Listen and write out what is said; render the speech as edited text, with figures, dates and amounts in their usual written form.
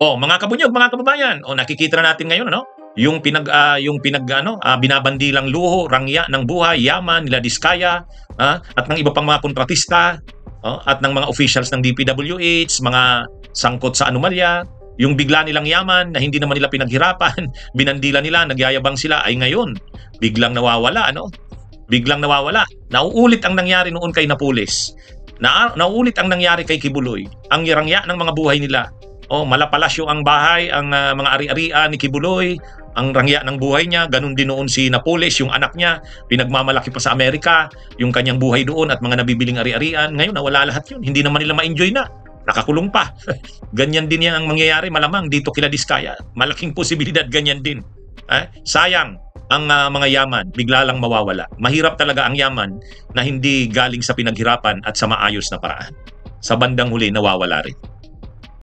Oh, mga kabunyog, mga kababayan, oh nakikita na natin ngayon ano, binabandilang luho, rangya ng buhay, yaman nila Diskaya, at ng iba pang mga kontratista, at ng mga officials ng DPWH, mga sangkot sa anomalya, yung bigla nilang yaman na hindi naman nila pinaghirapan, binandila nila, nagyayabang sila, ay ngayon biglang nawawala, ano? Biglang nawawala. Nauulit ang nangyari noon kay Napoles. Nauulit ang nangyari kay Kibuloy. Ang rangya ng mga buhay nila. Oh, malapalasyo ang bahay, ang mga ari-arian ni Kibuloy, ang rangya ng buhay niya, ganun din noon si Napoles, yung anak niya, pinagmamalaki pa sa Amerika, yung kanyang buhay doon at mga nabibiling ari-arian. Ngayon, nawala lahat yun. Hindi naman nila ma-enjoy na. Nakakulong pa. Ganyan din yan ang mangyayari, malamang dito kila Diskaya. Malaking posibilidad ganyan din. Sayang ang mga yaman, bigla lang mawawala. Mahirap talaga ang yaman na hindi galing sa pinaghirapan at sa maayos na paraan. Sa bandang huli, nawawala rin.